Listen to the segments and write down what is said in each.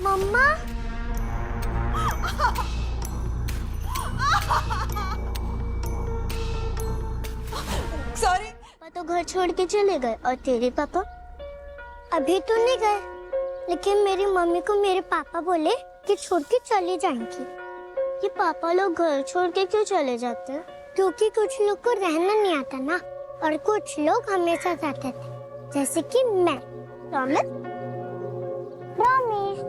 मम्मा sorry. पापा तो घर छोड़ के चले गए और तेरे पापा अभी तो नहीं गए, लेकिन मेरी मम्मी को मेरे पापा बोले कि छोड़ के चले जाएंगी। ये पापा लोग घर छोड़ के क्यों चले जाते हैं? क्योंकि कुछ लोग को रहना नहीं आता ना, और कुछ लोग हमेशा जाते थे, जैसे कि मैं। प्रॉमिस? प्रॉमिस।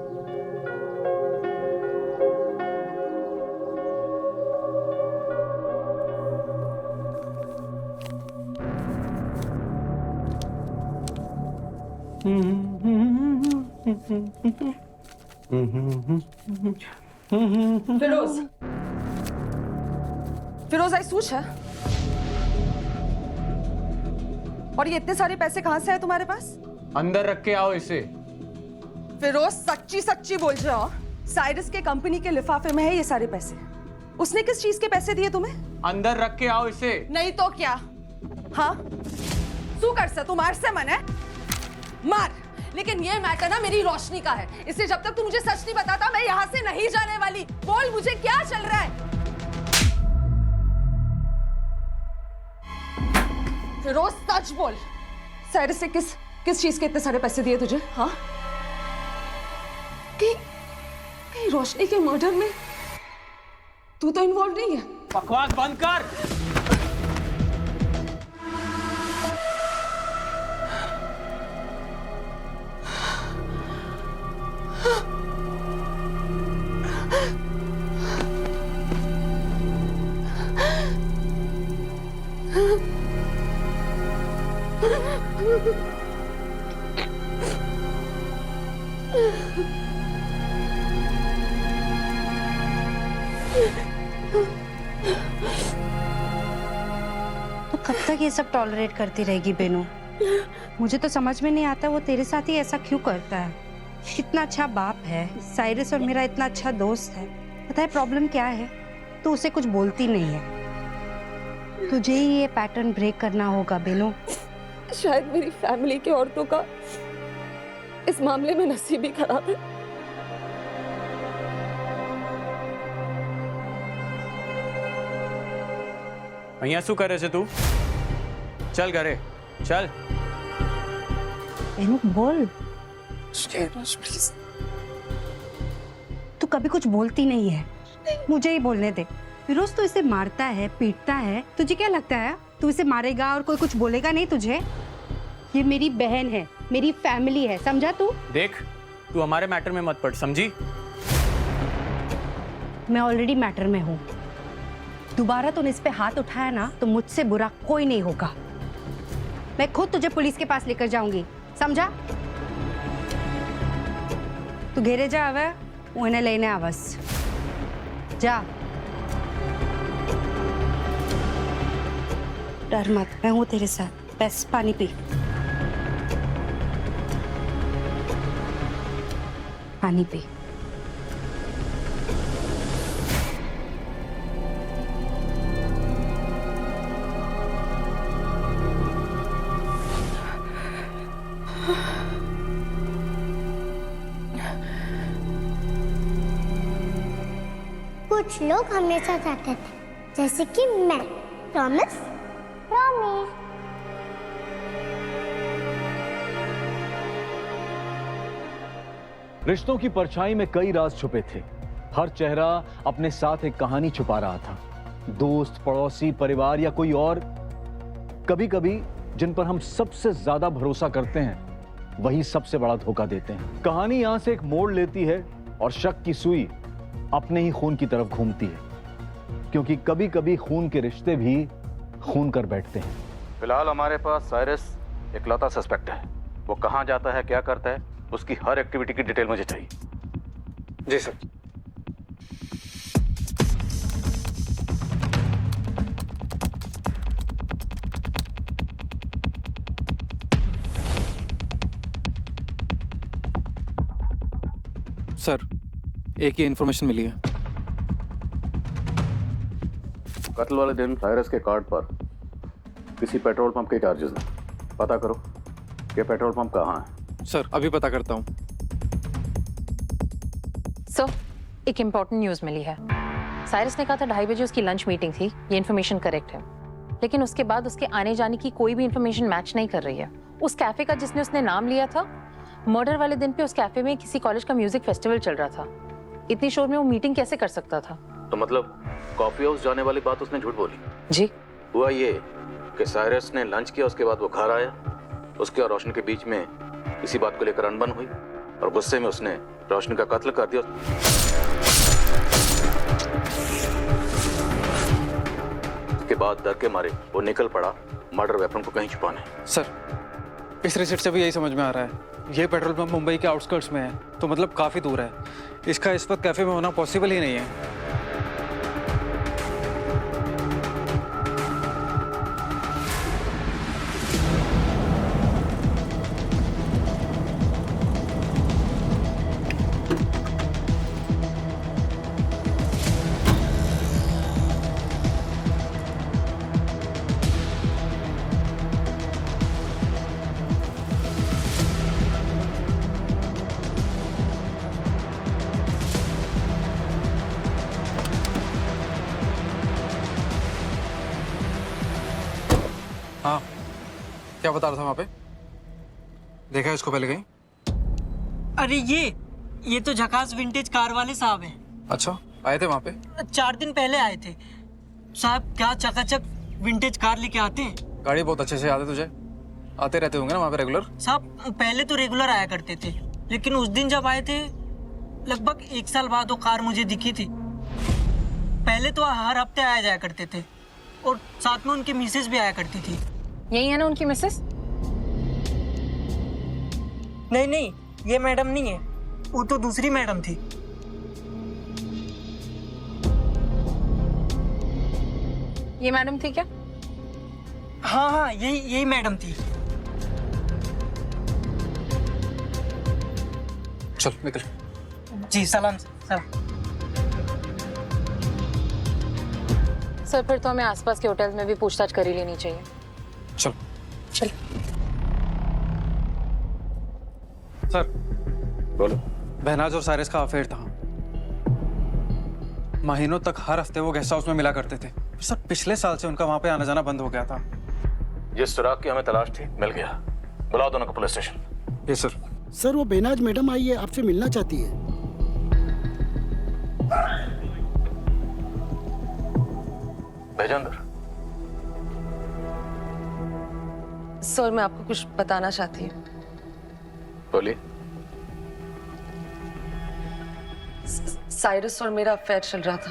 फिरोज, फिरोज आई सूच है। और ये इतने सारे पैसे कहां से आए तुम्हारे पास? अंदर रख के आओ इसे। फिरोज सच्ची सच्ची बोल जाओ, साइरस के कंपनी के लिफाफे में है ये सारे पैसे। उसने किस चीज के पैसे दिए तुम्हें? अंदर रख के आओ इसे। नहीं तो क्या? हाँ, शू कर से तू मार से मन है मार, लेकिन ये मैटर ना मेरी रोशनी का है, इसलिए जब तक तू मुझे सच नहीं बताता मैं यहाँ से नहीं जाने वाली। बोल मुझे क्या चल रहा है? फिरोज सच बोल, साइरस से किस चीज के इतने सारे पैसे दिए तुझे? हाँ, कहीं रोशनी के मर्डर में तू तो इन्वॉल्व नहीं है? बकवास बंद कर। तो कब तक ये सब टॉलरेट करती रहेगी बेनू? मुझे तो समझ में नहीं आता वो तेरे साथ ही ऐसा क्यों करता है। इतना अच्छा बाप है, साइरस और मेरा इतना अच्छा दोस्त है। पता है प्रॉब्लम क्या है? तो उसे कुछ बोलती नहीं है। तुझे ही ये पैटर्न ब्रेक करना होगा बेनू। शायद मेरी फैमिली के औरतों का इस मामले में नसीब ही खराब है। અહીંયા શું કરે છે તું? ચલ ઘરે चल। बेनू बोल, प्लीज। तू कभी कुछ बोलती नहीं है, मुझे ही बोलने दे। फिरोज तो इसे मारता है, पीटता है, तुझे क्या लगता है तू इसे मारेगा और कोई कुछ बोलेगा नहीं तुझे? ये मेरी बहन है, मेरी फैमिली है, समझा तू? देख, तू हमारे मैटर में मत पड़, समझी? मैं ऑलरेडी मैटर में हूँ। दोबारा तूने इस पे हाथ उठाया ना तो मुझसे बुरा कोई नहीं होगा। मैं खुद तुझे पुलिस के पास लेकर जाऊंगी, समझा? तू घेरे जा, आवे वो इन्हें लेने आवस जा। डर मत, मैं हूँ तेरे साथ। बस पानी पी, पानी पी। कुछ लोग हमेशा जाते थे, जैसे कि मैं। प्रॉमिस? प्रॉमिस। रिश्तों की परछाई में कई राज छुपे थे। हर चेहरा अपने साथ एक कहानी छुपा रहा था। दोस्त, पड़ोसी, परिवार या कोई और। कभी कभी जिन पर हम सबसे ज्यादा भरोसा करते हैं वही सबसे बड़ा धोखा देते हैं। कहानी यहां से एक मोड़ लेती है और शक की सुई अपने ही खून की तरफ घूमती है, क्योंकि कभी कभी खून के रिश्ते भी खून कर बैठते हैं। फिलहाल हमारे पास साइरस इकलौता सस्पेक्ट है। वो कहाँ जाता है, क्या करता है, उसकी हर एक्टिविटी की डिटेल मुझे चाहिए। जी सर। सर, एक ही इन्फॉर्मेशन मिली है। कत्ल वाले दिन साइरस के कार्ड पर किसी पेट्रोल पंप के चार्जेस हैं। पता करो कि पेट्रोल पंप कहाँ है। सर अभी पता करता हूँ। सर, एक इम्पोर्टेंट न्यूज़ मिली है। साइरस ने कहा था 2:30 बजे उसकी लंच मीटिंग थी। ये इन्फॉर्मेशन करेक्ट है, लेकिन उसके बाद उसके आने जाने की कोई भी इन्फॉर्मेशन मैच नहीं कर रही है। उस कैफे का जिसने उसने नाम लिया था, मर्डर वाले दिन पे उस कैफे में किसी कॉलेज का म्यूजिक फेस्टिवल चल रहा था। इतनी शोर में वो मीटिंग कैसे कर सकता था? तो मतलब कॉफी हाउस जाने वाली बात उसने झूठ बोली। जी, हुआ ये कि साइरस ने लंच किया, उसके बाद वो घर आया, उसके और रोशनी के बीच में इसी बात को लेकर अनबन हुई और गुस्से में उसने रोशनी का कत्ल कर दिया। उसके बाद डर के मारे वो निकल पड़ा मर्डर वेपन को कहीं छुपाने। सर इस रिसिप्ट से भी यही समझ में आ रहा है, ये पेट्रोल पंप मुंबई के आउटस्कर्ट्स में है, तो मतलब काफ़ी दूर है। इसका इस वक्त कैफे में होना पॉसिबल ही नहीं है। हाँ, क्या बता रहा था वहाँ पे? देखा है इसको पहले कहीं? अरे ये तो झकास विंटेज कार वाले साहब हैं। अच्छा, आए थे वहाँ पे? 4 दिन पहले आए थे साहब। क्या चकाचक विंटेज कार लेके आते हैं। गाड़ी बहुत अच्छे से याद है तुझे? आते रहते होंगे ना वहाँ पे रेगुलर? साहब पहले तो रेगुलर आया करते थे, लेकिन उस दिन जब आए थे लगभग 1 साल बाद वो कार मुझे दिखी थी। पहले तो हर हफ्ते आया जाया करते थे और साथ में उनकी मिसेज भी आया करती थी। यही है ना उनकी मिसेस? नहीं, ये मैडम नहीं है, वो तो दूसरी मैडम थी। ये मैडम थी क्या? हाँ, यही मैडम थी। चल निकल। जी सलाम सर। सर फिर तो हमें आसपास के होटल्स में भी पूछताछ कर ही लेनी चाहिए। चल चल। सर बोलो। बहनाज और साइरस का अफेयर था। महीनों तक हर हफ्ते वो गेस्ट हाउस में मिला करते थे। सर पिछले साल से उनका वहाँ पे आना जाना बंद हो गया था। जिस सुराग की हमें तलाश थी मिल गया। बुलाओ दोनों को पुलिस स्टेशन। ये सर। सर वो बेनाज मैडम आई है, आपसे मिलना चाहती है। भेजो अंदर। सर मैं आपको कुछ बताना चाहती हूँ। बोलिए। साइरस और मेरा अफेयर चल रहा था।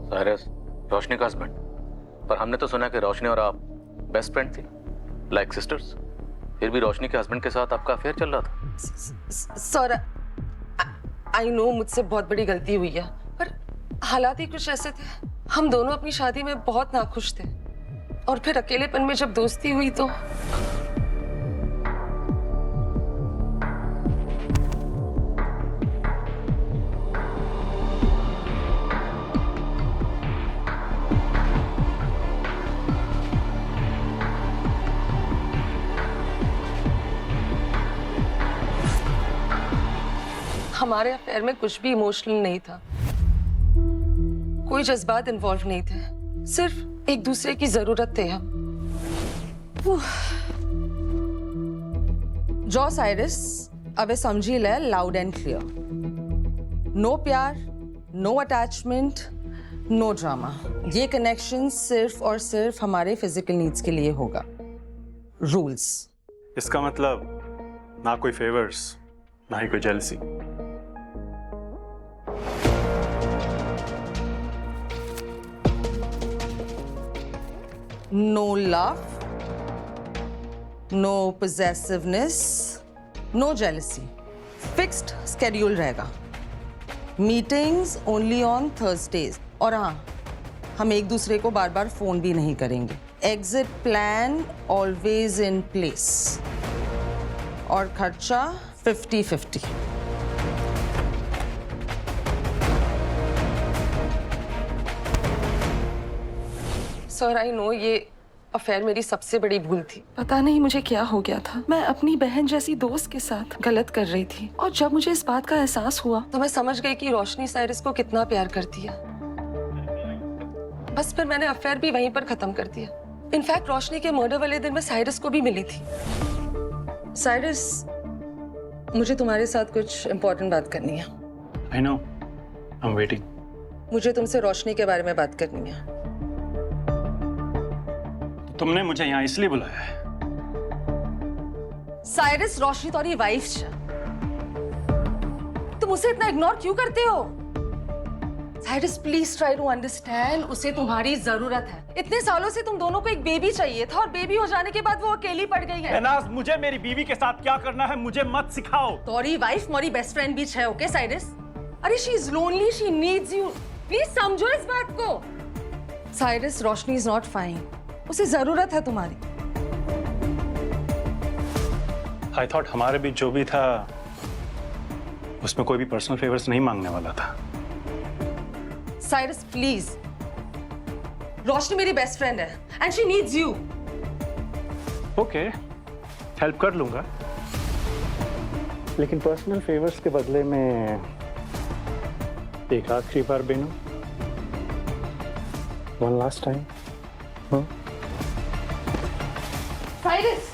साइरस रोशनी का हस्बैंड, पर हमने तो सुना कि रोशनी और आप बेस्ट फ्रेंड थी, लाइक सिस्टर्स। फिर भी रोशनी के हस्बैंड के साथ आपका अफेयर चल रहा था। सर आई नो मुझसे बहुत बड़ी गलती हुई है, पर हालात ही कुछ ऐसे थे। हम दोनों अपनी शादी में बहुत नाखुश थे और फिर अकेलेपन में जब दोस्ती हुई तो हमारे अफेयर में कुछ भी इमोशनल नहीं था, कोई जज्बात इन्वॉल्व नहीं थे, सिर्फ एक दूसरे की जरूरत थे हम। जो साइरस अबे समझी ले लाउड एंड क्लियर। नो प्यार, नो अटैचमेंट, नो ड्रामा। ये कनेक्शन सिर्फ और सिर्फ हमारे फिजिकल नीड्स के लिए होगा। रूल्स। इसका मतलब ना कोई फेवर्स, ना ही कोई jealousy. No love, no possessiveness, no jealousy. Fixed schedule रहेगा. Meetings only on Thursdays. और हाँ, हम एक दूसरे को बार बार फोन भी नहीं करेंगे. Exit plan always in place. और खर्चा 50-50. सर आई नो ये अफेयर मेरी सबसे बड़ी भूल थी। पता नहीं मुझे क्या हो गया था। मैं अपनी बहन जैसी दोस्त के साथ गलत कर रही थी और जब मुझे इस बात का एहसास हुआ तो मैं समझ गई कि रोशनी साइरस को कितना प्यार करती है। बस फिर मैंने अफेयर भी वहीं पर खत्म कर दिया। इनफैक्ट रोशनी के मर्डर वाले दिन मैं साइरस को भी मिली थी। साइरस, मुझे तुम्हारे साथ कुछ इम्पोर्टेंट बात करनी है। I know, I am waiting. मुझे तुमसे रोशनी के बारे में बात करनी है। तुमने मुझे यहाँ इसलिए बुलाया है? साइरस रोशनी तुम्हारी वाइफ छे, तुम उसे इतना इग्नोर क्यों करते हो? Cyrus please try to understand, उसे तुम्हारी जरूरत है। इतने सालों से तुम दोनों को एक बेबी चाहिए था और बेबी हो जाने के बाद वो अकेली पड़ गई है। बेनाज, मुझे मेरी बीवी के साथ क्या करना है मुझे मत सिखाओ। तुम्हारी वाइफ मेरी बेस्ट फ्रेंड भी है, ओके साइरस? अरे she is lonely, she needs you, please समझो इस बात को। Cyrus, Roshni is not fine, उसे जरूरत है तुम्हारी। आई थॉट हमारे बीच जो भी था उसमें कोई भी पर्सनल फेवर्स नहीं मांगने वाला था। साइरस प्लीज, रोशनी मेरी बेस्ट फ्रेंड है and she needs you. Okay, help कर लूंगा, लेकिन पर्सनल फेवर्स के बदले में एक आखिरी बार Benu, one last time. Cyrus,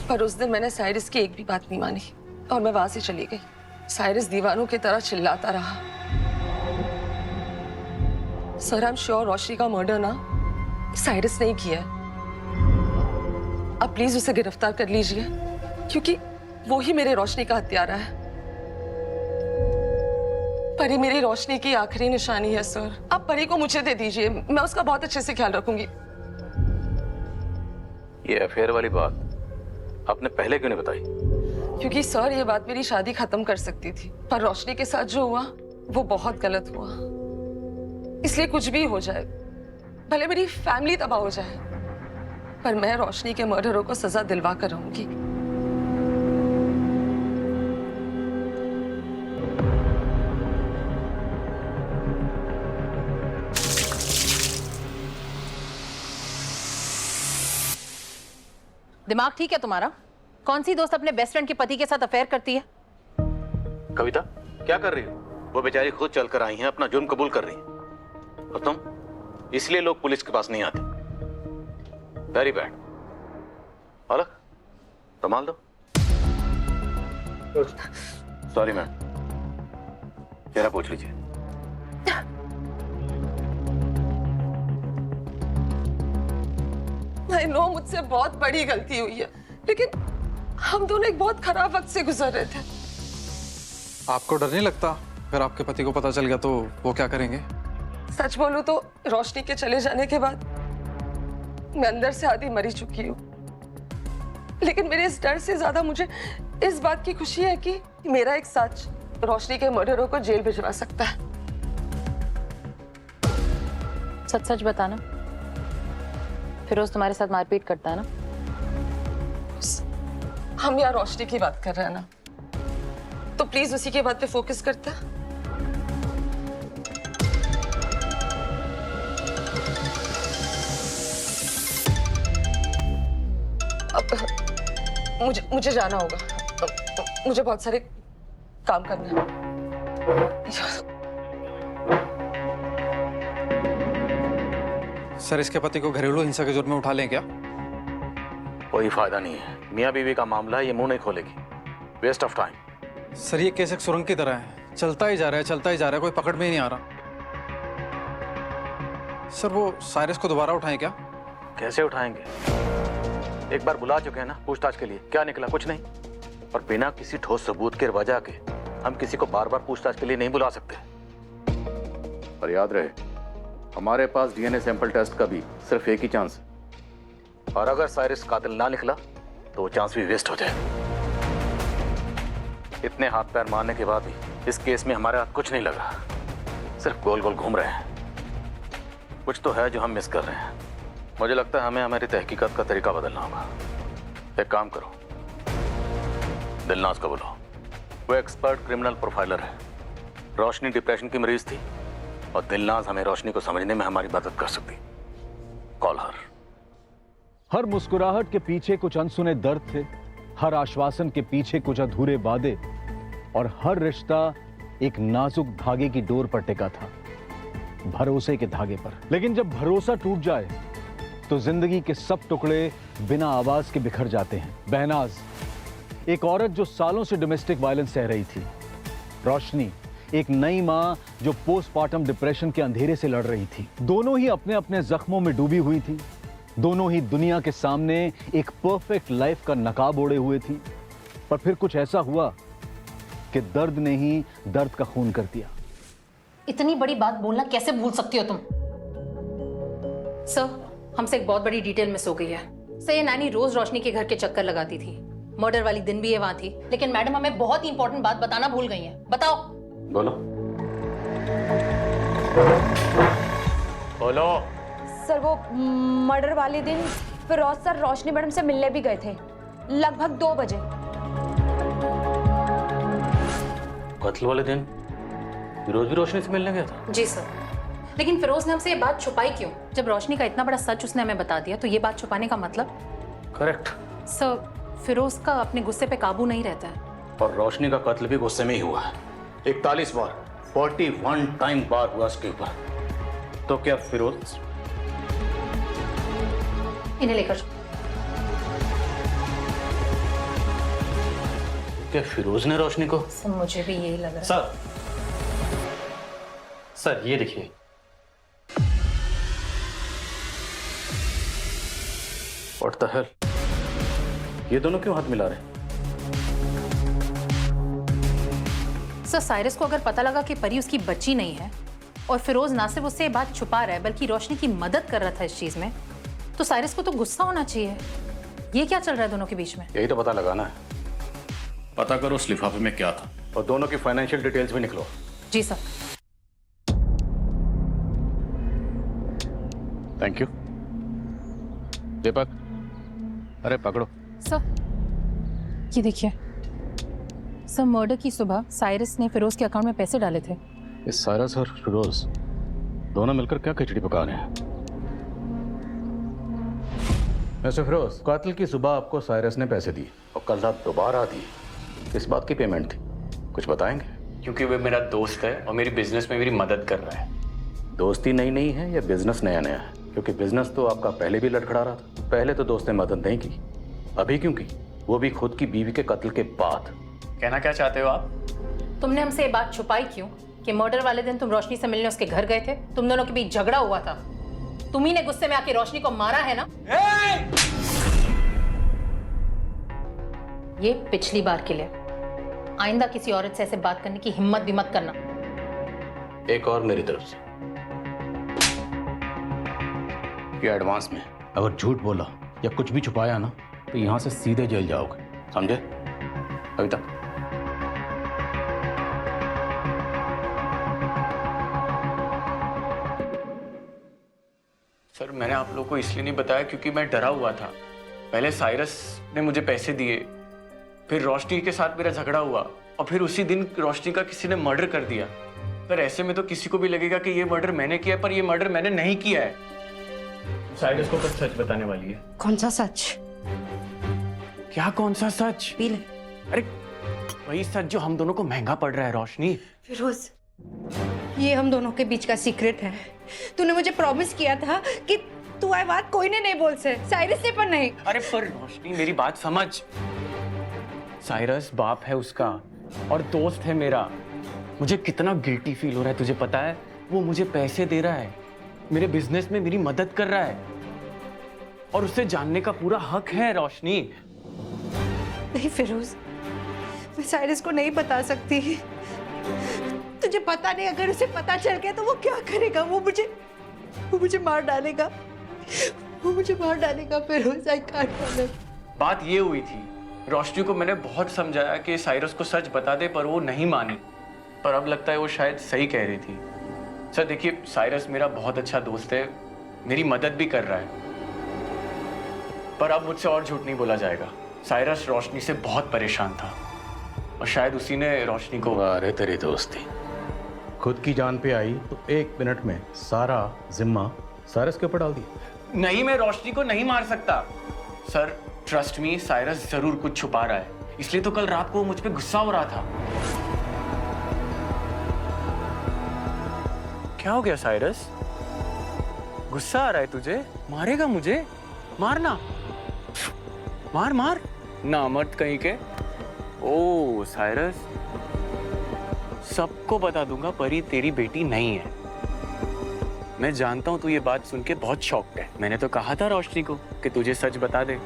पर उस दिन मैंने साइरस की एक भी बात नहीं मानी और मैं वहां से चली गई। साइरस दीवानों की तरह चिल्लाता रहा। सर, आई एम श्योर रोशनी का मर्डर ना साइरस ने ही किया है। अब प्लीज उसे गिरफ्तार कर लीजिए, क्योंकि वो ही मेरे रोशनी का हत्यारा है। परी मेरी रोशनी की आखिरी निशानी है सर। आप परी को मुझे दे दीजिए, मैं उसका बहुत अच्छे से ख्याल रखूंगी। ये अफेयर वाली बात आपने पहले क्यों नहीं बताई? क्योंकि सर ये बात मेरी शादी खत्म कर सकती थी, पर रोशनी के साथ जो हुआ वो बहुत गलत हुआ। इसलिए कुछ भी हो जाए, भले मेरी फैमिली तबाह हो जाए, पर मैं रोशनी के मर्डरों को सजा दिलवा कर रहूंगी। दिमाग ठीक है तुम्हारा? कौन सी दोस्त अपने बेस्ट फ्रेंड के पति के साथ अफेयर करती है? कविता, क्या कर रही हो? वो बेचारी खुद चलकर आई हैं, अपना जुर्म कबूल कर रही हैं। और तुम, इसलिए लोग पुलिस के पास नहीं आते। Very bad. अलग रुमाल दो। सॉरी मैम, चेहरा पूछ लीजिए। आई नो मुझसे बहुत बड़ी गलती हुई है, लेकिन हम दोनों एक बहुत खराब वक्त से गुजर रहे थे। आपको डर नहीं लगता अगर आपके पति को पता चल गया तो वो क्या करेंगे? सच बोलूं तो रोशनी के चले जाने के बाद मैं अंदर से आधी मरी चुकी हूँ, लेकिन मेरे इस डर से ज्यादा मुझे इस बात की खुशी है कि मेरा एक सच रोशनी के मर्डरों को जेल भिजवा सकता है। सच सच बताना, फिरोज तुम्हारे साथ मारपीट करता है ना? हम यहाँ रोशनी की बात कर रहे हैं ना, तो प्लीज उसी की बात पे फोकस करते हैं। अब मुझे जाना होगा, मुझे बहुत सारे काम करना है। सर, इसके पति को घरेलू हिंसा के जुर्म में उठा लें क्या? कोई फायदा नहीं है, मियाँ बीवी का मामला है, ये मुंह नहीं खोलेगी। Waste of time. सर, ये केस एक सुरंग की तरह है, चलता ही जा रहा है, चलता ही जा रहा है, कोई पकड़ में ही नहीं आ रहा। सर, वो साइरस को दोबारा उठाएं क्या? कैसे उठाएंगे? एक बार बुला चुके हैं ना पूछताछ के लिए, क्या निकला? कुछ नहीं। और बिना किसी ठोस सबूत के वजह के हम किसी को बार बार पूछताछ के लिए नहीं बुला सकते। और याद रहे, हमारे पास डीएनए सैंपल टेस्ट का भी सिर्फ एक ही चांस है, और अगर साइरस कातिल ना निकला तो वो चांस भी वेस्ट हो जाए। इतने हाथ पैर मारने के बाद भी इस केस में हमारे हाथ कुछ नहीं लगा, सिर्फ गोल गोल घूम रहे हैं। कुछ तो है जो हम मिस कर रहे हैं। मुझे लगता है हमें हमारी तहकीकात का तरीका बदलना होगा। एक काम करो, दिलनाज को बुलाओ, वो एक्सपर्ट क्रिमिनल प्रोफाइलर है। रोशनी डिप्रेशन की मरीज थी और दिलनाज हमें रोशनी को समझने में हमारी मदद कर सकती। Call her. हर मुस्कुराहट के पीछे कुछ अनसुने दर्द थे, हर आश्वासन के पीछे कुछ अधूरे वादे, और हर रिश्ता एक नाजुक धागे की डोर पर टिका था, भरोसे के धागे पर। लेकिन जब भरोसा टूट जाए तो जिंदगी के सब टुकड़े बिना आवाज के बिखर जाते हैं। बहनाज, एक औरत जो सालों से डोमेस्टिक वायलेंस सह रही थी। रोशनी, एक नई मां जो पोस्टमार्टम डिप्रेशन के अंधेरे से लड़ रही थी। दोनों ही अपने अपने जख्मों में डूबी हुई थी, दोनों ही दुनिया के सामने एक परफेक्ट लाइफ का नकाब ओढ़े हुए थी। पर फिर कुछ ऐसा हुआ कि दर्द ने ही दर्द का खून कर दिया। इतनी बड़ी बात बोलना कैसे भूल सकती हो तुम? सर, हमसे एक बहुत बड़ी डिटेल मिस हो गई है। सर, ये नैनी रोज रोशनी के घर के चक्कर लगाती थी, मर्डर वाली दिन भी ये वहां थी, लेकिन मैडम हमें बहुत ही इंपॉर्टेंट बात बताना भूल गई हैं। बताओ। बोलो बोलो। सर, वो मर्डर वाले दिन फिरोज सर रोशनी मैडम से मिलने भी गए थे, लगभग 2 बजे। कत्ल वाले दिन फिरोज भी रोशनी से मिलने गया था? जी सर, लेकिन फिरोज ने हमसे ये बात छुपाई क्यों? जब रोशनी का इतना बड़ा सच उसने हमें बता दिया तो ये बात छुपाने का मतलब? करेक्ट। सर, फिरोज का अपने गुस्से पे काबू नहीं रहता है। और रोशनी का कत्ल भी गुस्से में ही हुआ है। 41 बार, 41 टाइम बार हुआ उसके ऊपर। तो क्या फिरोज? इन्हें लेकर क्या फिरोज ने रोशनी को? सर, मुझे भी यही लग रहा है। सर ये देखिए। What the hell? ये दोनों क्यों हाथ मिला रहे? सर, साइरस को अगर पता लगा कि परी उसकी बच्ची नहीं है और फिरोज ना सिर्फ उससे ये बात छुपा रहा है बल्कि रोशनी की मदद कर रहा था इस चीज में, तो साइरस को तो गुस्सा होना चाहिए। ये क्या चल रहा है दोनों के बीच में? यही तो पता लगाना है। पता करो उस लिफाफे में क्या था और दोनों की फाइनेंशियल डिटेल्स भी निकलो। जी सर। Thank you. दीपक, अरे पकड़ो। सर, ये देखिए सर, मर्डर की सुबह साइरस ने फिरोज के अकाउंट में पैसे डाले थे। इस साइरस और फिरोज दोनों मिलकर क्या खिचड़ी पका रहे हैं? वैसे फिरोज, कातिल की सुबह आपको साइरस ने पैसे दिए और कल रात दोबारा दिए। किस बात की पेमेंट थी, कुछ बताएंगे? क्योंकि वो मेरा दोस्त है और मेरी बिजनेस में मेरी मदद कर रहा है। दोस्ती नई नई है या बिजनेस नया नया है? क्योंकि बिजनेस तो आपका पहले भी लड़खड़ा रहा था। पहले तो दोस्त ने मदद नहीं की, अभी क्यों की? वो भी खुद की बीवी के कत्ल के बाद। कहना क्या चाहते हो आप? तुमने हमसे ये बात छुपाई क्यों कि मर्डर वाले दिन तुम रोशनी से मिलने उसके घर गए थे? तुम दोनों के बीच झगड़ा हुआ था, तुम ही ने गुस्से में आके रोशनी को मारा है ना? ये पिछली बार के लिए, आइंदा किसी औरत से ऐसे बात करने की हिम्मत भी मत करना। एक और मेरी तरफ से, ये एडवांस में। अगर झूठ बोला या कुछ भी छुपाया ना तो यहां से सीधे जेल जाओगे, समझे? अभी तक सर, मैंने आप लोगों को इसलिए नहीं बताया क्योंकि मैं डरा हुआ था। पहले साइरस ने मुझे पैसे दिए, फिर रोशनी के साथ मेरा झगड़ा हुआ और फिर उसी दिन रोशनी का किसी ने मर्डर कर दिया। पर ऐसे में तो किसी को भी लगेगा कि ये मर्डर मैंने किया है, पर ये मर्डर मैंने नहीं किया है। साइरस को कुछ सच बताने वाली है। कौन सा सच? क्या कौन सा सच? पी ले। अरे वही सच जो हम दोनों को महंगा पड़ रहा है रोशनी। फिरोज, ये हम दोनों के बीच का सीक्रेट है। तूने मुझे प्रॉमिस किया था कि तू ये बात कोई ने नहीं बोल से, साइरस से पर नहीं। अरे पर रोशनी, मेरी बात समझ। साइरस बाप है उसका और दोस्त है मेरा। मुझे कितना गिल्टी फील हो रहा है तुझे पता है? वो मुझे पैसे दे रहा है, मेरे बिजनेस में मेरी मदद कर रहा है और उसे जानने का पूरा हक है रोशनी। नहीं फिरोज, मैं साइरस को नहीं बता सकती। तुझे पता नहीं, अगर उसे पता चल गया तो वो क्या करेगा? वो मुझे मार डालेगा। वो मुझे मार डालेगा फिरोज। I can't. बात ये हुई थी, रोशनी को मैंने बहुत समझाया कि साइरस को सच बता दे, पर वो नहीं मानी। पर अब लगता है वो शायद सही कह रही थी। सर देखिए, साइरस मेरा बहुत अच्छा दोस्त है, मेरी मदद भी कर रहा है, पर अब मुझसे और झूठ नहीं बोला जाएगा। साइरस रोशनी से बहुत परेशान था और शायद उसी ने रोशनी को। अरे तेरी दोस्ती खुद की जान पे आई तो 1 मिनट में सारा जिम्मा साइरस के ऊपर डाल दिया। नहीं, मैं रोशनी को नहीं मार सकता। सर ट्रस्ट मी, साइरस जरूर कुछ छुपा रहा है, इसलिए तो कल रात को वो मुझ पे गुस्सा हो रहा था। क्या हो गया साइरस? गुस्सा आ रहा है तुझे? मारेगा मुझे? मारना, मार मार ना, मत कहीं के। ओ साइरस, सबको बता दूंगा परी तेरी बेटी नहीं है। मैं जानता हूं तू ये बात सुन के बहुत शॉक्ड है। मैंने तो कहा था रोशनी को कि तुझे सच बता दे,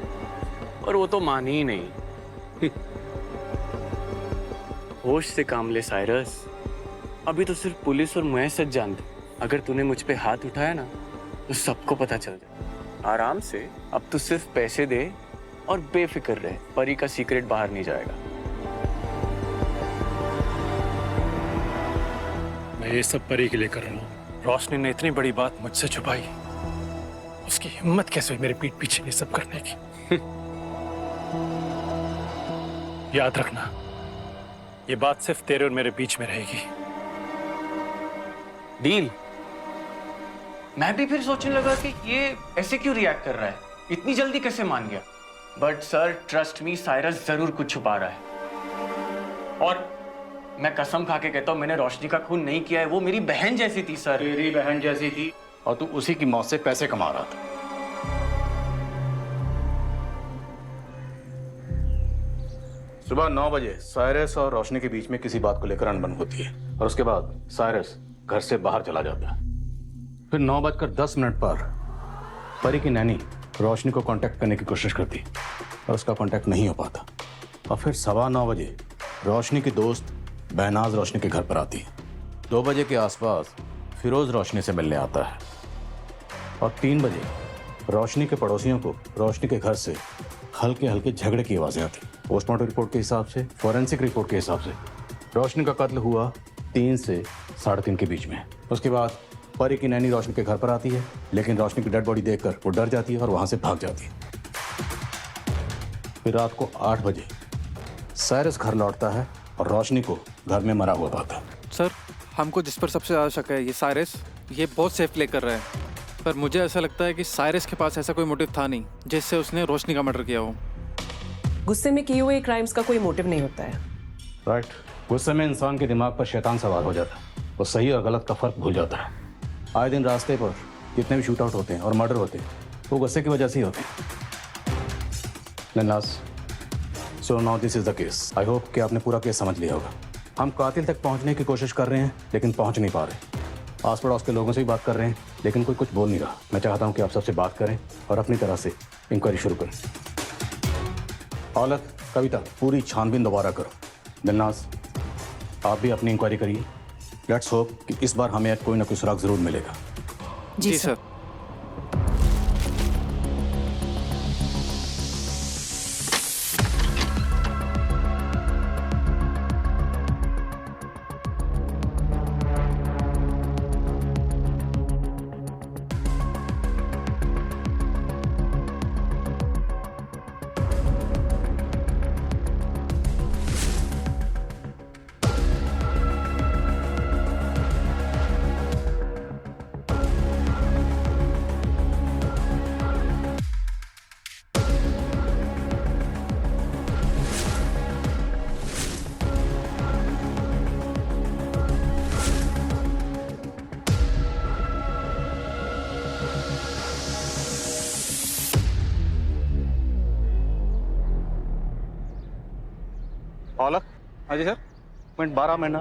और वो तो मानी ही नहीं। होश से काम ले साइरस, अभी तो सिर्फ पुलिस और मैं सच जानते। अगर तूने मुझ पे हाथ उठाया ना तो सबको पता चल जाए। आराम से, अब तू सिर्फ पैसे दे और बेफिक्र रहे, परी का सीक्रेट बाहर नहीं जाएगा। मैं ये सब परी के लिए कर रहा हूँ। रोशनी ने इतनी बड़ी बात मुझसे छुपाई, उसकी हिम्मत कैसे हुई मेरे पीठ पीछे ये सब करने की? याद रखना, ये बात सिर्फ तेरे और मेरे बीच में रहेगी। डील? मैं भी फिर सोचने लगा कि ये ऐसे क्यों रिएक्ट कर रहा है, इतनी जल्दी कैसे मान गया। But sir trust me, Cyrus जरूर कुछ छुपा रहा है। और मैं कसम खा के कहता हूँ, मैंने रोशनी का खून नहीं किया है। वो मेरी बहन जैसी थी सर। तेरी बहन जैसी थी और तू उसी की मौत से पैसे कमा रहा था। सुबह 9 बजे साइरस और रोशनी के बीच में किसी बात को लेकर अनबन होती है और उसके बाद साइरस घर से बाहर चला जाता है। फिर 9:10 पर परी की नैनी रोशनी को कांटेक्ट करने की कोशिश करती और उसका कांटेक्ट नहीं हो पाता। और फिर 9:15 बजे रोशनी की दोस्त बहनाज रोशनी के घर पर आती है। 2 बजे के आसपास फिरोज रोशनी से मिलने आता है और 3 बजे रोशनी के पड़ोसियों को रोशनी के घर से हल्के हल्के झगड़े की आवाजें आती। पोस्टमार्टम रिपोर्ट के हिसाब से, फॉरेंसिक रिपोर्ट के हिसाब से रोशनी का कत्ल हुआ 3 से 3:30 के बीच में। उसके बाद परी की नैनी रोशनी के घर पर आती है, लेकिन रोशनी की डेड बॉडी देखकर वो डर जाती है और वहां से भाग जाती है। फिर रात को 8 बजे साइरस घर लौटता है और रोशनी को घर में मरा हुआ पाता है। सर, हमको जिस पर सबसे ज़्यादा शक है ये साइरस, ये बहुत सेफ प्ले कर रहा है। पर मुझे ऐसा लगता है कि साइरस के पास ऐसा कोई मोटिव था नहीं जिससे उसने रोशनी का मर्डर किया हो। गुस्से में किए हुए क्राइम्स का कोई मोटिव नहीं होता है। राइट, गुस्से में इंसान के दिमाग पर शैतान सवार हो जाता है, वो सही और गलत का फर्क भूल जाता है। आए दिन रास्ते पर जितने भी शूट आउट होते हैं और मर्डर होते हैं वो गुस्से की वजह से ही होते हैं। So now this is the case. I hope कि आपने पूरा केस समझ लिया होगा। हम कातिल तक पहुंचने की कोशिश कर रहे हैं लेकिन पहुंच नहीं पा रहे। आस पड़ोस के लोगों से भी बात कर रहे हैं लेकिन कोई कुछ बोल नहीं रहा। मैं चाहता हूं कि आप सबसे बात करें और अपनी तरह से इंक्वायरी शुरू करें। औलख, कविता, पूरी छानबीन दोबारा करो। दिलनाज, आप भी अपनी इंक्वायरी करिए। लेट्स होप कि इस बार हमें कोई ना कोई सुराग जरूर मिलेगा। जी सर। औलख, हाँ जी सर, 12 महीना।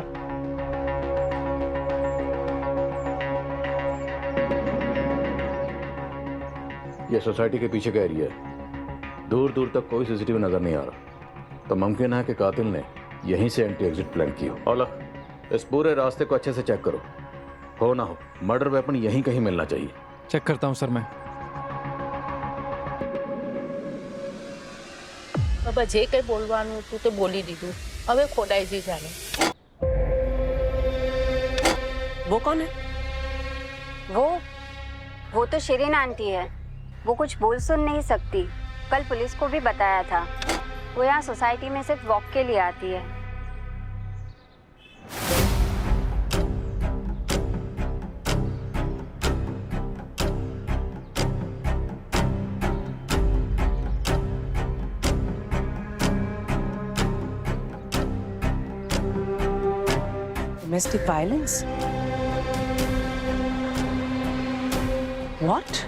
ये सोसाइटी के पीछे का एरिया है। दूर दूर तक कोई सीसीटीवी नजर नहीं आ रहा, तो मुमकिन है कि कातिल ने यहीं से एंटी एग्जिट प्लान की हो। औलख, इस पूरे रास्ते को अच्छे से चेक करो। हो ना हो मर्डर वेपन यहीं कहीं मिलना चाहिए। चेक करता हूँ सर मैं। બાબા જે કંઈ બોલવાનું હતું તે બોલી દીધું, હવે ખોડાઈ જઈ જાણે। वो कौन है? वो तो शिरीन आंटी है। वो कुछ बोल सुन नहीं सकती। कल पुलिस को भी बताया था। वो यहाँ सोसाइटी में सिर्फ वॉक के लिए आती है। Domestic violence? What?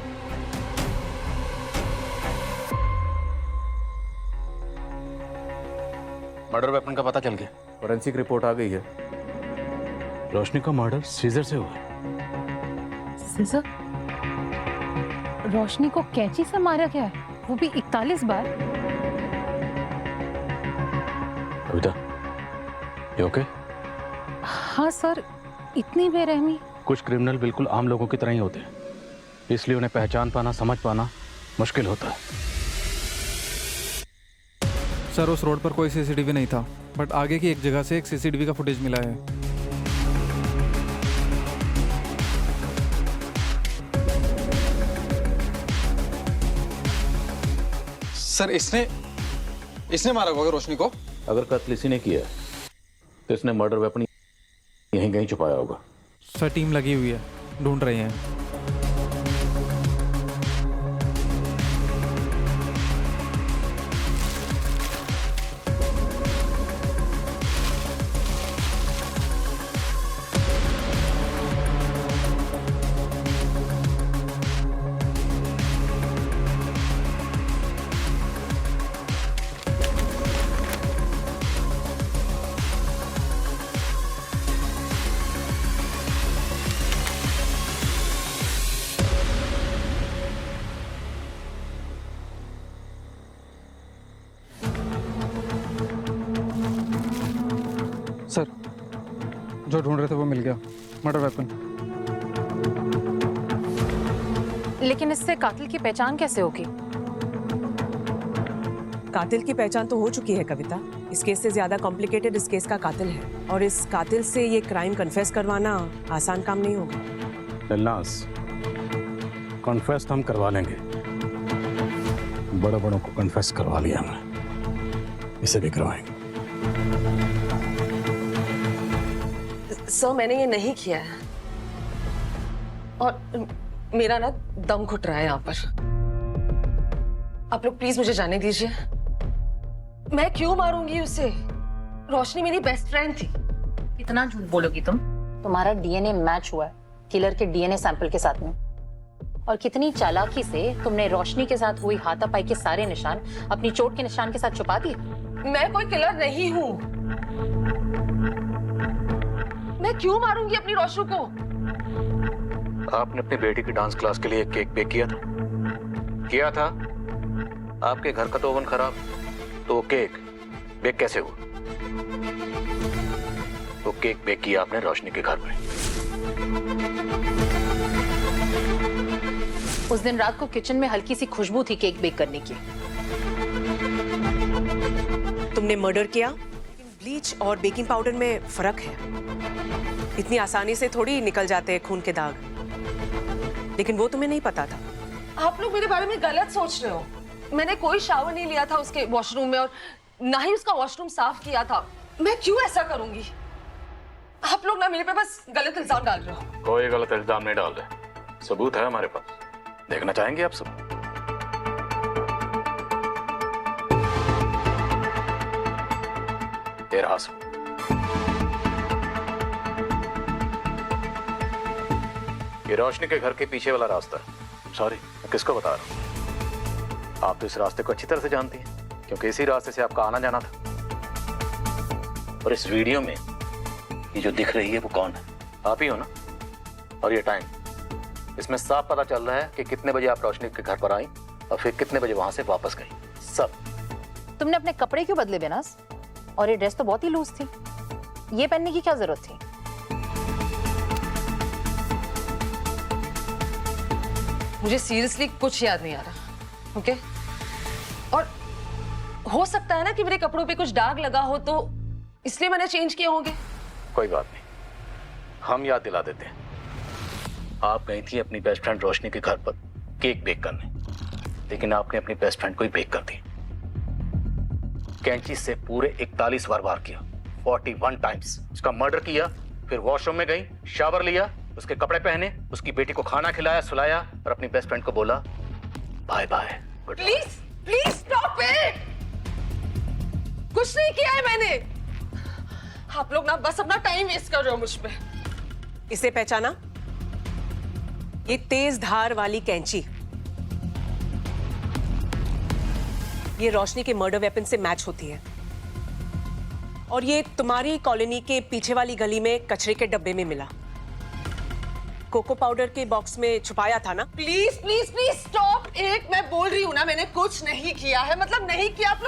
Murder weapon का पता चल गया, फोरेंसिक रिपोर्ट आ गई है। रोशनी का मर्डर सीजर से हुआ। सीजर? रोशनी को कैंची से मारा गया है, वो भी 41 बार। कविता, you okay? हाँ सर, इतनी बेरहमी। कुछ क्रिमिनल बिल्कुल आम लोगों की तरह ही होते हैं, इसलिए उन्हें पहचान पाना, समझ पाना मुश्किल होता है। सर उस रोड पर कोई सीसीटीवी नहीं था, बट आगे की एक जगह से एक सीसीटीवी का फुटेज मिला है। सर इसने मारा होगा रोशनी को। अगर कत्ल इसी ने किया है, तो इसने मर्डर वेपन यहीं कहीं छुपाया होगा। सर टीम लगी हुई है, ढूंढ रहे हैं। सर जो ढूंढ रहे थे वो मिल गया, मर्डर वेपन। लेकिन इससे कातिल की पहचान कैसे होगी? कातिल की पहचान तो हो चुकी है कविता। इस केस से ज्यादा कॉम्प्लिकेटेड इस केस का कातिल है, और इस कातिल से ये क्राइम कन्फेस करवाना आसान काम नहीं होगा। दिलनाज़, कन्फेस हम करवा लेंगे, बड़ों को कन्फेस करवा लिया हमने, इसे भी करवाएंगे। सर मैंने ये नहीं किया है, और मेरा ना दम घुट रहा है यहाँ पर। आप लोग प्लीज मुझे जाने दीजिए। मैं क्यों मारूंगी उसे? रोशनी मेरी बेस्ट फ्रेंड थी। कितना झूठ बोलोगी तुम? तुम्हारा डीएनए मैच हुआ है किलर के डीएनए सैंपल के साथ में, और कितनी चालाकी से तुमने रोशनी के साथ हुई हाथापाई के सारे निशान अपनी चोट के निशान के साथ छुपा दिए। मैं कोई किलर नहीं हूँ। मैं क्यों मारूंगी अपनी रोशनी को? आपने अपनी बेटी की डांस क्लास के लिए केक बेक किया था। आपके घर का तो ओवन खराब, तो केक बेक कैसे हुआ? तो केक बेक किया आपने रोशनी के घर में। उस दिन रात को किचन में हल्की सी खुशबू थी केक बेक करने की। तुमने मर्डर किया, ब्लीच और बेकिंग पाउडर में फर्क है। इतनी आसानी से थोड़ी निकल जाते हैं खून के दाग, लेकिन वो तुम्हें नहीं पता था। आप लोग मेरे बारे में गलत सोच रहे हो। मैंने कोई शावर नहीं लिया था उसके वॉशरूम में, और ना ही उसका वॉशरूम साफ किया था। मैं क्यों ऐसा करूंगी? आप लोग ना मेरे पे बस गलत इल्जाम डाल रहे हो। कोई गलत इल्जाम नहीं डाल रहे, सबूत है हमारे पास। देखना चाहेंगे आप सब? ये रहा सब। ये रोशनी के घर के पीछे वाला रास्ता है। सॉरी, मैं किसको बता रहा हूं? आप तो इस रास्ते को अच्छी तरह से जानती हैं, क्योंकि इसी रास्ते से आपका आना जाना था। और इस वीडियो में ये जो दिख रही है वो कौन है? आप ही हो ना? और ये टाइम, इसमें साफ पता चल रहा है कि कितने बजे आप रोशनी के घर पर आई और फिर कितने बजे वहां से वापस गई। सब। तुमने अपने कपड़े क्यों बदले बेनाज? और ये ड्रेस तो बहुत ही लूज थी, ये पहनने की क्या जरूरत थी? मुझे सीरियसली कुछ याद नहीं आ रहा। ओके? और हो सकता है ना कि मेरे कपड़ों पे कुछ दाग लगा हो, तो इसलिए मैंने चेंज किए होंगे। कोई बात नहीं, हम याद दिला देते हैं। आप गई थी अपनी बेस्ट फ्रेंड रोशनी के घर पर केक बेक करने, लेकिन आपने अपनी बेस्ट फ्रेंड को ही बेक कर दी। कैंची से पूरे 41 बार वार किया, 41 टाइम्स। उसका मर्डर किया, फिर वॉशरूम में गई, शावर लिया, उसके कपड़े पहने, उसकी बेटी को खाना खिलाया, सुलाया, और अपनी बेस्ट फ्रेंड को बोला bye bye. Please please stop it. कुछ नहीं किया है मैंने। आप लोग ना बस अपना टाइम वेस्ट कर रहे हो मुझ पे। इसे पहचाना? ये तेज धार वाली कैंची ये रोशनी के मर्डर वेपन से मैच होती है और ये तुम्हारी कॉलोनी के पीछे वाली गली में कचरे के डब्बे में मिला। कोको पाउडर के बॉक्स में छुपाया था ना? Please please please stop. एक मैं बोल रही हूँ ना, मैंने कुछ नहीं किया है, मतलब नहीं किया। आप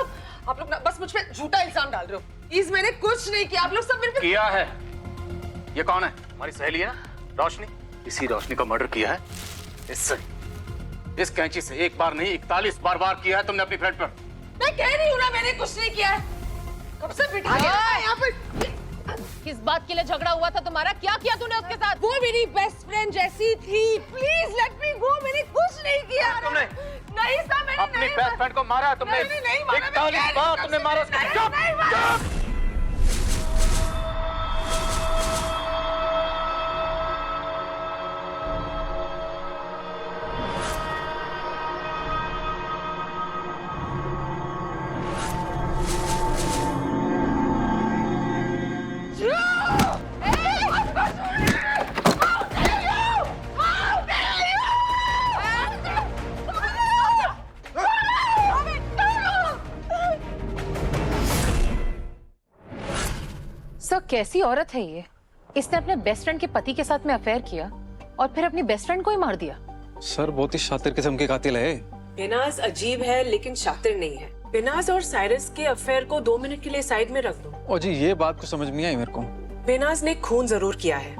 लोग ना बस मुझ पे झूठा इल्जाम डाल रहे हो। प्लीज मैंने कुछ नहीं किया, आप लोग सब मेरे पे किया है। ये कौन है? हमारी सहेली है ना, रोशनी। इसी रोशनी का मर्डर किया है इससे। इस कैंची से एक बार नहीं 41 बार किया है तुमने अपनी फ्रेंड पर। मैं कह रही हूँ ना मैंने कुछ नहीं किया है। कब से बिठा के रखा है यहाँ पर? किस बात के लिए झगड़ा हुआ था तुम्हारा? क्या किया तूने उसके साथ? वो मेरी बेस्ट फ्रेंड जैसी थी। प्लीज लेट मी गो। मैंने कुछ नहीं किया। तुमने नहीं सर, मैंने अपनी बेस्ट फ्रेंड को मारा है तुमने। 41 बार तुमने मारा उसको। सर कैसी औरत है ये? इसने अपने बेस्ट फ्रेंड के पति के साथ में अफेयर किया और फिर अपनी बेस्ट फ्रेंड को ही मार दिया। सर बहुत ही शातिर किस्म के कातिल है। बेनाज अजीब है लेकिन शातिर नहीं है। बेनाज और साइरस के अफेयर को 2 मिनट के लिए साइड में रख दो। और जी ये बात को समझ नहीं आई मेरे को। बेनाज ने खून जरूर किया है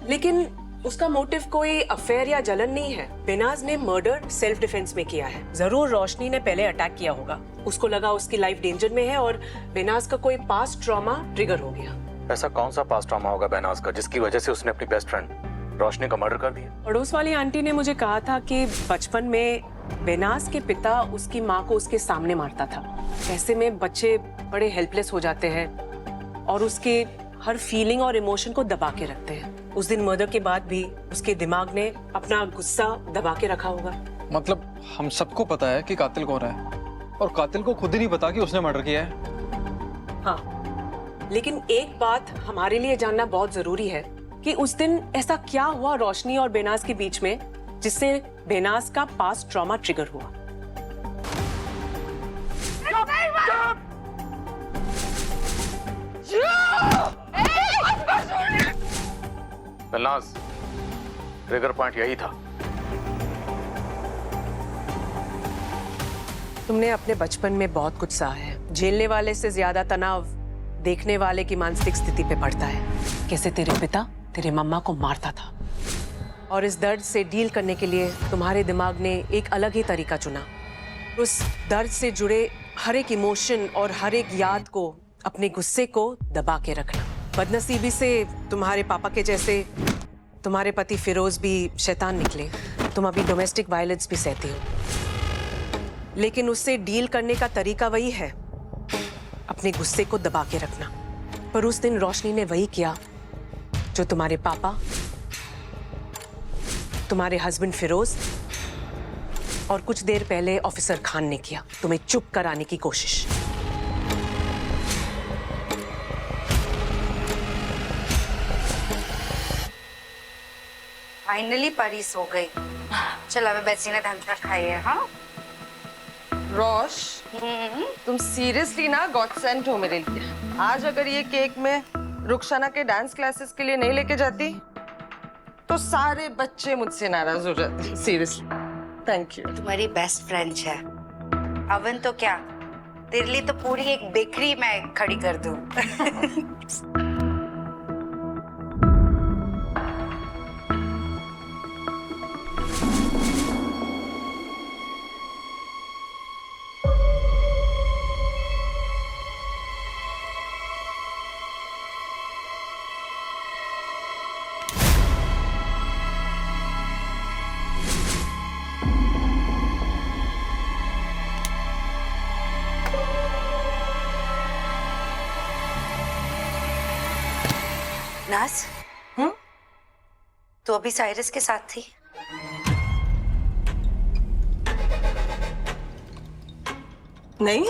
लेकिन उसका मोटिव कोई अफेयर या जलन नहीं है। बेनाज ने मर्डर सेल्फ डिफेंस में किया है। जरूर रोशनी ने पहले अटैक किया होगा, उसको लगा उसकी लाइफ डेंजर में है और बेनाज का कोई पास्ट ट्रॉमा ट्रिगर हो गया। ऐसा कौन सा पास्ट ट्रॉमा होगा बेनाज का जिसकी वजह से उसने अपनी बेस्ट फ्रेंड रोशनी का मर्डर कर दिया? पड़ोस वाली आंटी ने मुझे कहा था कि बचपन में बेनाज के पिता उसकी माँ को उसके सामने मारता था। ऐसे में बच्चे बड़े हेल्पलेस हो जाते हैं और उसके हर फीलिंग और इमोशन को दबा के रखते हैं। उस दिन मर्डर के बाद भी उसके दिमाग ने अपना गुस्सा दबा के रखा होगा। मतलब हम सबको पता है कि कातिल कौन है और कातिल को खुद ही नहीं पता कि उसने मर्डर किया है। हाँ, लेकिन एक बात हमारे लिए जानना बहुत जरूरी है कि उस दिन ऐसा क्या हुआ रोशनी और बेनाज के बीच में जिससे बेनाज का पास्ट ट्रॉमा ट्रिगर हुआ। बेनाज, ट्रिगर पॉइंट यही था। तुमने अपने बचपन में बहुत कुछ सहा है। झेलने वाले से ज्यादा तनाव देखने वाले की मानसिक स्थिति पे पड़ता है। कैसे तेरे पिता तेरे मम्मा को मारता था और इस दर्द से डील करने के लिए तुम्हारे दिमाग ने एक अलग ही तरीका चुना। उस दर्द से जुड़े हर एक इमोशन और हर एक याद को, अपने गुस्से को दबा के रखना। बदनसीबी से तुम्हारे पापा के जैसे तुम्हारे पति फिरोज भी शैतान निकले। तुम अभी डोमेस्टिक वायलेंस भी सहती हो, लेकिन उससे डील करने का तरीका वही है, अपने गुस्से को दबा के रखना। पर उस दिन रोशनी ने वही किया जो तुम्हारे पापा, तुम्हारे हस्बैंड फिरोज और कुछ देर पहले ऑफिसर खान ने किया, तुम्हें चुप कराने की कोशिश। फाइनली परी सो गई। चलो अब बच्ची ने धंधा खाई है। हाँ रोश, तुम सीरियसली ना गॉड सेंट हो मेरे लिए। आज अगर ये केक में रुखसाना के डांस क्लासेस के लिए नहीं लेके जाती तो सारे बच्चे मुझसे नाराज हो जाते। Seriously thank you. तुम्हारी बेस्ट फ्रेंड है। अवन तो क्या, तेरे लिए तो पूरी एक बेकरी मैं खड़ी कर दूं। नाज, तो अभी साइरस के साथ थी? नहीं,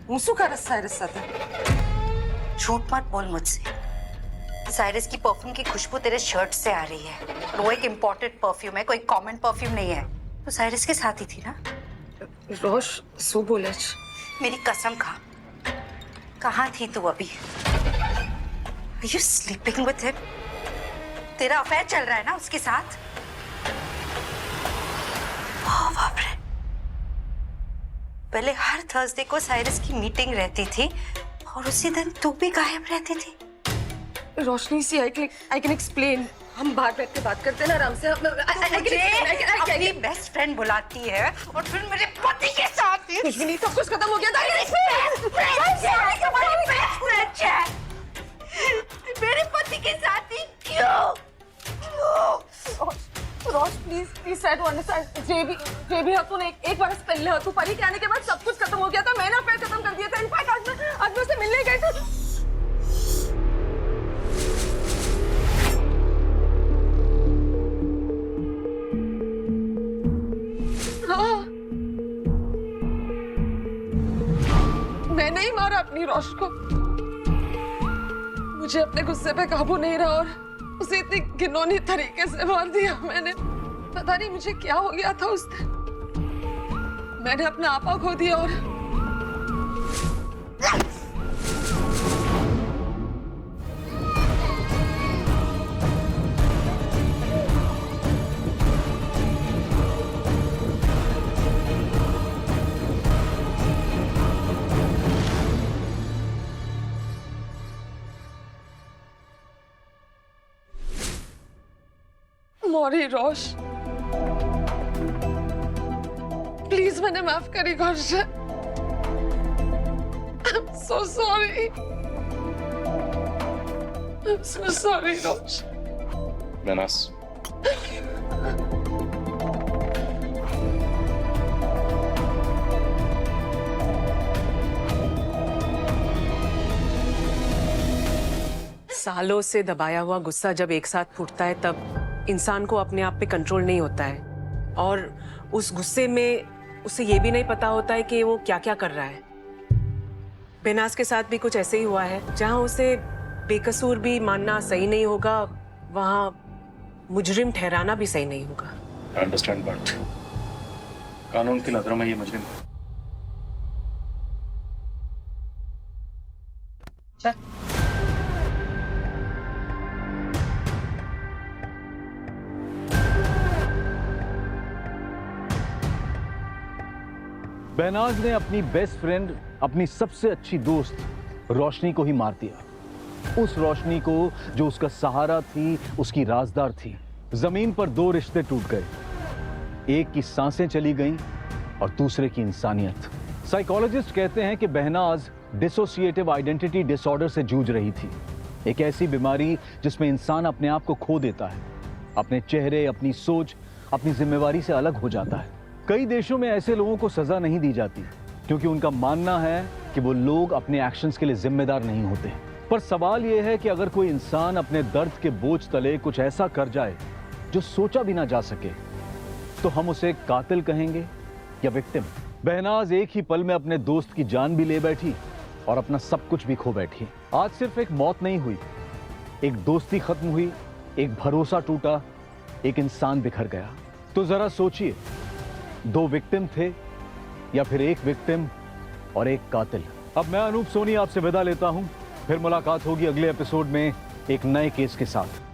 मुसु का साइरस साथ है। झूठ मत बोल मुझसे। साइरस की परफ्यूम की खुशबू तेरे शर्ट से आ रही है और वो एक इम्पोर्टेड परफ्यूम है, कोई कॉमन परफ्यूम नहीं है। तो साइरस के साथ ही थी ना? रोश सो बोले मेरी कसम खा, कहाँ थी तू अभी? Are you sleeping with him? तेरा अफेयर चल रहा है ना उसके साथ? ओह बाप रे। पहले हर थर्सडे को साइरस की मीटिंग रहती थी और उसी दिन तू भी गायब रहती थी। रोशनी सी आई कैन एक्सप्लेन। हम बाहर बैठ के बात करते हैं ना आराम से। अपनी बेस्ट फ्रेंड बुलाती है और फिर मेरे पति के साथ ही। कुछ भी नहीं, सब कुछ खत्म हो गया था। मेरे पति के साथ ही क्यों? रोश प्लीज ट्राई टू अंडरस्टैंड। जे भी तूने एक बार पहले तू परी के आने के बाद सब कुछ खत्म हो गया था। मैंने अफेयर खत्म कर दिया था। इनफैक्ट आज मैं उससे मिलने गई थी। मैं नहीं मारा अपनी रोश को। मुझे अपने गुस्से पे काबू नहीं रहा और उसे इतनी घिनौनी तरीके से मार दिया मैंने। पता नहीं मुझे क्या हो गया था उस दिन। मैंने अपना आपा खो दिया और मौरी रोश प्लीज मैंने माफ करी गौरश। I'm so sorry. I'm so sorry रोश। बेनाज सालों से दबाया हुआ गुस्सा जब एक साथ फूटता है तब इंसान को अपने आप पे कंट्रोल नहीं होता है और उस गुस्से में उसे ये भी नहीं पता होता है कि वो क्या क्या कर रहा है। बेनाज के साथ भी कुछ ऐसे ही हुआ है। जहां उसे बेकसूर भी मानना सही नहीं होगा, वहां मुजरिम ठहराना भी सही नहीं होगा। अंडरस्टैंड बट कानून की नजरों में ये मुजरिम है। बेनाज ने अपनी बेस्ट फ्रेंड, अपनी सबसे अच्छी दोस्त रोशनी को ही मार दिया। उस रोशनी को जो उसका सहारा थी, उसकी राजदार थी। जमीन पर दो रिश्ते टूट गए, एक की सांसें चली गईं और दूसरे की इंसानियत। साइकोलॉजिस्ट कहते हैं कि बेहनाज डिसोसिएटिव आइडेंटिटी डिसऑर्डर से जूझ रही थी, एक ऐसी बीमारी जिसमें इंसान अपने आप को खो देता है, अपने चेहरे, अपनी सोच, अपनी जिम्मेवारी से अलग हो जाता है। कई देशों में ऐसे लोगों को सजा नहीं दी जाती क्योंकि उनका मानना है कि वो लोग अपने एक्शंस के लिए जिम्मेदार नहीं होते। पर सवाल यह है कि अगर कोई इंसान अपने दर्द के बोझ तले कुछ ऐसा कर जाए जो सोचा भी ना जा सके, तो हम उसे कातिल कहेंगे या विक्टिम? बेहनाज एक ही पल में अपने दोस्त की जान भी ले बैठी और अपना सब कुछ भी खो बैठी। आज सिर्फ एक मौत नहीं हुई, एक दोस्ती खत्म हुई, एक भरोसा टूटा, एक इंसान बिखर गया। तो जरा सोचिए, दो विक्टिम थे या फिर एक विक्टिम और एक कातिल? अब मैं अनूप सोनी आपसे विदा लेता हूं, फिर मुलाकात होगी अगले एपिसोड में एक नए केस के साथ।